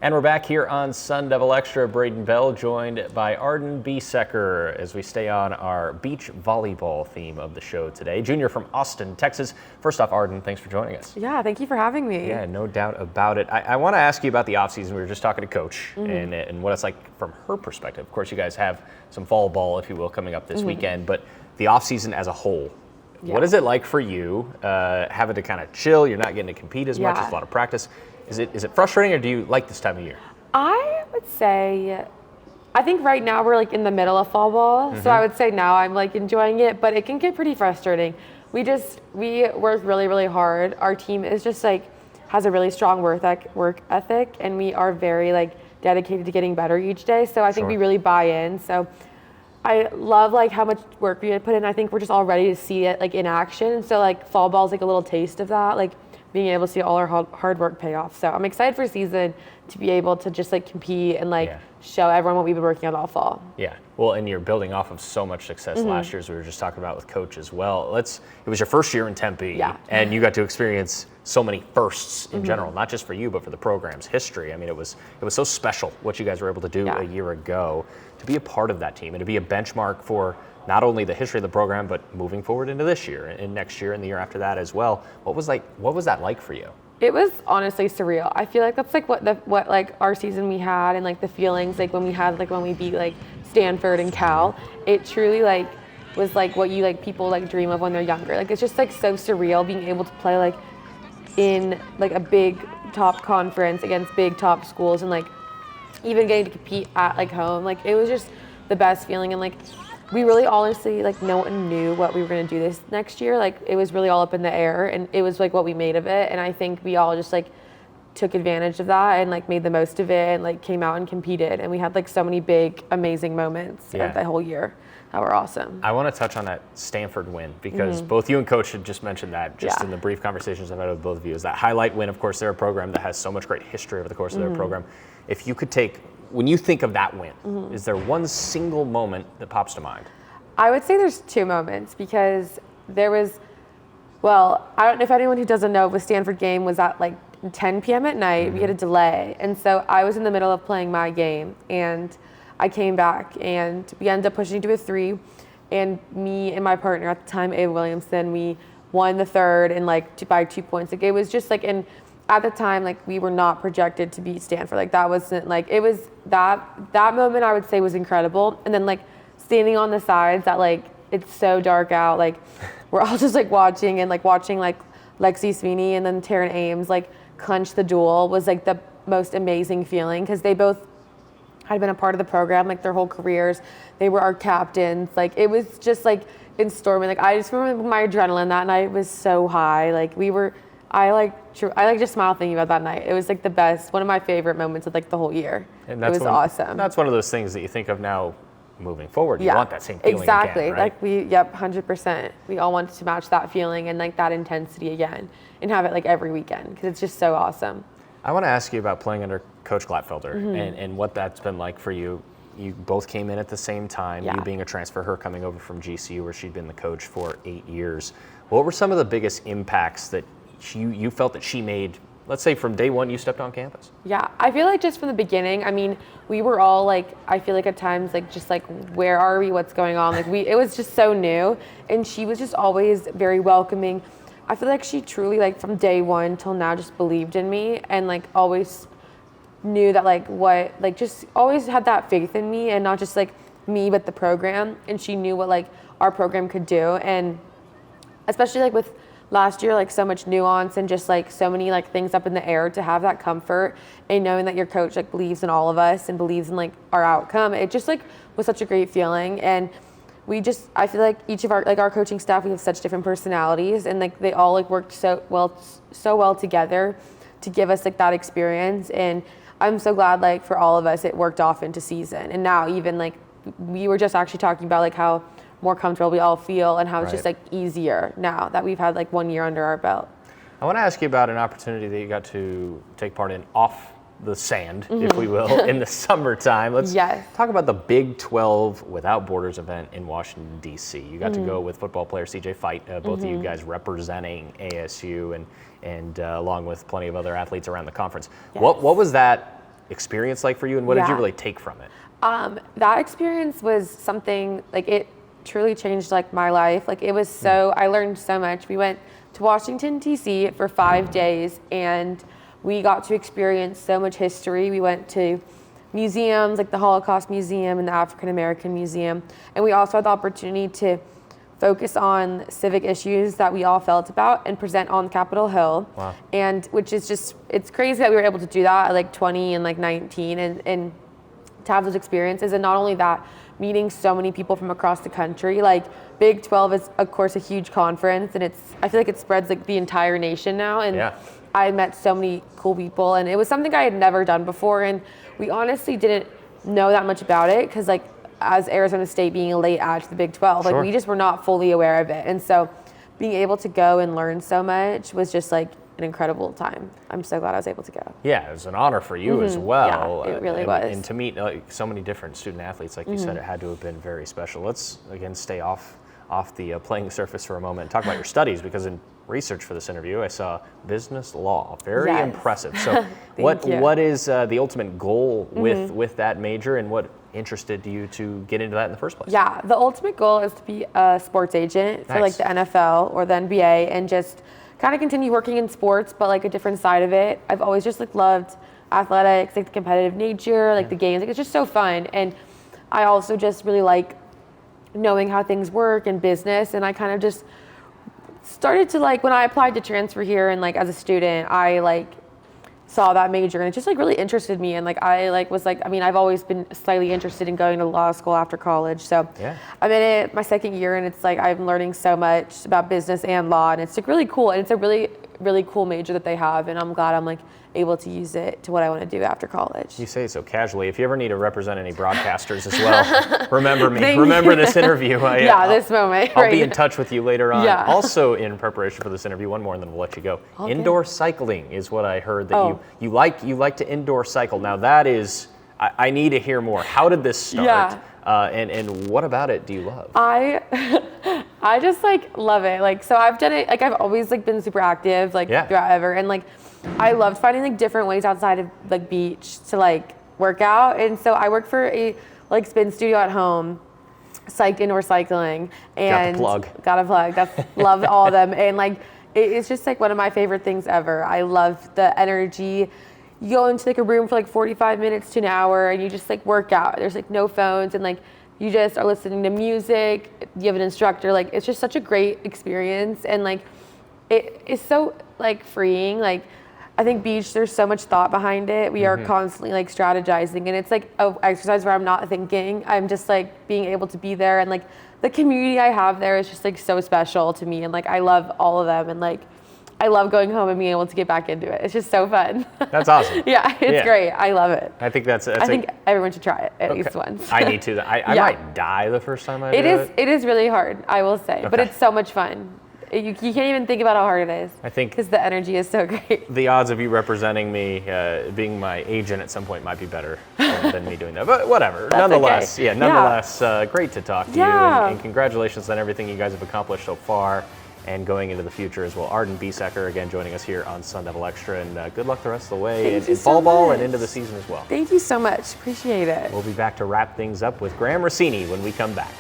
And we're back here on Sun Devil Extra. Braiden Bell joined by Arden Besecker as we stay on our beach volleyball theme of the show today. Junior from Austin, Texas. First off, Arden, thanks for joining us. Yeah, thank you for having me. Yeah, no doubt about it. I want to ask you about the offseason. We were just talking to Coach and what it's like from her perspective. Of course, you guys have some fall ball, if you will, coming up this weekend, but the offseason as a whole, what is it like for you having to kind of chill? You're not getting to compete as much. It's a lot of practice. Is it frustrating, or do you like this time of year? I would say, I think right now we're like in the middle of fall ball, so I would say now I'm like enjoying it, but it can get pretty frustrating. We work really, really hard. Our team is just like, has a really strong work ethic, and we are very like dedicated to getting better each day. So I think we really buy in. So I love like how much work we put in. I think we're just all ready to see it like in action. So like fall ball is like a little taste of that, like being able to see all our hard work pay off. So I'm excited for season to be able to just like compete and like show everyone what we've been working on all fall. Yeah, well, and you're building off of so much success last year, as we were just talking about with Coach as well. It was your first year in Tempe, and you got to experience so many firsts in general, not just for you, but for the program's history. I mean, it was so special what you guys were able to do a year ago, to be a part of that team and to be a benchmark for not only the history of the program, but moving forward into this year and next year and the year after that as well. What was that like for you? It was honestly surreal. I feel like that's like what like our season we had, and like the feelings like when we beat like Stanford and Cal. It truly like was like what you like people like dream of when they're younger. Like it's just like so surreal being able to play like in like a big top conference against big top schools, and like even getting to compete at like home. Like it was just the best feeling, and like we really honestly, like no one knew what we were going to do this next year. Like it was really all up in the air, and it was like what we made of it. And I think we all just like took advantage of that and like made the most of it, and like came out and competed. And we had like so many big, amazing moments the whole year that were awesome. I want to touch on that Stanford win, because both you and Coach had just mentioned that just in the brief conversations I've had with both of you. Is that highlight win? Of course, they're a program that has so much great history over the course of their program. If you could take, when you think of that win, is there one single moment that pops to mind? I would say there's two moments, because there was, well, I don't know if anyone who doesn't know, the Stanford game was at like 10 p.m. at night. We had a delay. And so I was in the middle of playing my game, and I came back, and we ended up pushing to a 3. And me and my partner at the time, Ava Williamson, we won the third and like by 2 points. Like it was just like, and at the time, like we were not projected to beat Stanford. Like that wasn't like, it was that moment I would say was incredible. And then like standing on the sides that like, it's so dark out, like we're all just like watching like Lexi Sweeney and then Taryn Ames like clinch the duel was like the most amazing feeling, because they both had been a part of the program like their whole careers. They were our captains. Like it was just like in storming. Like I just remember my adrenaline that night was so high. Like I just smile thinking about that night. It was like the best, one of my favorite moments of like the whole year. And it was awesome. That's one of those things that you think of now moving forward. You want that same feeling exactly. again, right? Like 100%. We all wanted to match that feeling and like that intensity again, and have it like every weekend, because it's just so awesome. I want to ask you about playing under Coach Glatfelder and what that's been like for you. You both came in at the same time, you being a transfer, her coming over from GCU where she'd been the coach for 8 years. What were some of the biggest impacts that you felt that she made, let's say from day one you stepped on campus? Yeah, I feel like just from the beginning, I mean, we were all like, I feel like at times like just like, where are we, what's going on? Like it was just so new, and she was just always very welcoming. I feel like she truly like from day one till now just believed in me, and like always knew that like just always had that faith in me, and not just like me but the program. And she knew what like our program could do, and especially like with last year, like so much nuance and just like so many like things up in the air, to have that comfort and knowing that your coach like believes in all of us and believes in like our outcome. It just like was such a great feeling. And I feel like each of our coaching staff, we have such different personalities, and like they all like worked so well together to give us like that experience. And I'm so glad like for all of us it worked off into season. And now even like we were just actually talking about like how more comfortable we all feel, and how it's just like easier now that we've had like 1 year under our belt. I want to ask you about an opportunity that you got to take part in off the sand, if we will, in the summertime. Let's talk about the Big 12 Without Borders event in Washington, D.C. You got to go with football player CJ Fight, both of you guys representing ASU and along with plenty of other athletes around the conference. What was that experience like for you, and what did you really take from it? That experience was something like it truly changed like my life. Like it was so, I learned so much. We went to Washington, D.C. for 5 days, and we got to experience so much history. We went to museums like the Holocaust Museum and the African American Museum, and we also had the opportunity to focus on civic issues that we all felt about and present on Capitol Hill. Wow. And which is just, it's crazy that we were able to do that at like 20 and like 19 and to have those experiences. And not only that, meeting so many people from across the country. Like Big 12 is of course a huge conference, and I feel like it spreads like the entire nation now. And I met so many cool people, and it was something I had never done before. And we honestly didn't know that much about it because like as Arizona State being a late add to the Big 12, like we just were not fully aware of it. And so being able to go and learn so much was just like an incredible time. I'm so glad I was able to go. Yeah, it was an honor for you as well. Yeah, it really was. And to meet like so many different student athletes, like you said, it had to have been very special. Let's again stay off the playing surface for a moment and talk about your studies, because in research for this interview, I saw business law. Very impressive. So what is the ultimate goal with that major, and what interested you to get into that in the first place? Yeah, the ultimate goal is to be a sports agent for like the NFL or the NBA, and just kind of continue working in sports, but like a different side of it. I've always just like loved athletics, like the competitive nature, like the games. Like it's just so fun. And I also just really like knowing how things work in business. And I kind of just started to like, when I applied to transfer here and like as a student, I like saw that major and it just like really interested me. And like I like was like, I mean, I've always been slightly interested in going to law school after college. So I'm in it my second year, and it's like I'm learning so much about business and law, and it's like really cool. And it's a really, really cool major that they have, and I'm glad I'm like able to use it to what I want to do after college. You say it so casually. If you ever need to represent any broadcasters as well, remember me. Remember this interview. This moment. I'll be in touch with you later on. Also, in preparation for this interview, one more and then we'll let you go. Okay. Indoor cycling is what I heard that you like to indoor cycle. Now that is, I need to hear more. How did this start? And what about it do you love? I just like love it. Like, so I've done it, like I've always like been super active, like throughout ever. And like, I loved finding like different ways outside of like beach to like work out. And so I work for a like spin studio at home, psyched indoor cycling, and got a plug. That's loved all of them. And like, it's just like one of my favorite things ever. I love the energy. You go into like a room for like 45 minutes to an hour and you just like work out. There's like no phones, and like you just are listening to music. You have an instructor. Like it's just such a great experience, and like it is so like freeing. Like I think beach, there's so much thought behind it. We are constantly like strategizing, and it's like an exercise where I'm not thinking. I'm just like being able to be there, and like the community I have there is just like so special to me, and like I love all of them, and like I love going home and being able to get back into it. It's just so fun. That's awesome. It's great. I love it. I think I think everyone should try it at least once. I need to. I might die the first time I do it. It is really hard, I will say, but it's so much fun. You can't even think about how hard it is. I think because the energy is so great. The odds of you representing me, being my agent at some point, might be better than me doing that. But whatever. Nonetheless, great to talk to you, and congratulations on everything you guys have accomplished so far and going into the future as well. Arden Besecker again joining us here on Sun Devil Extra, and good luck the rest of the way in volleyball and into the season as well. Thank you so much. Appreciate it. We'll be back to wrap things up with Graham Rossini when we come back.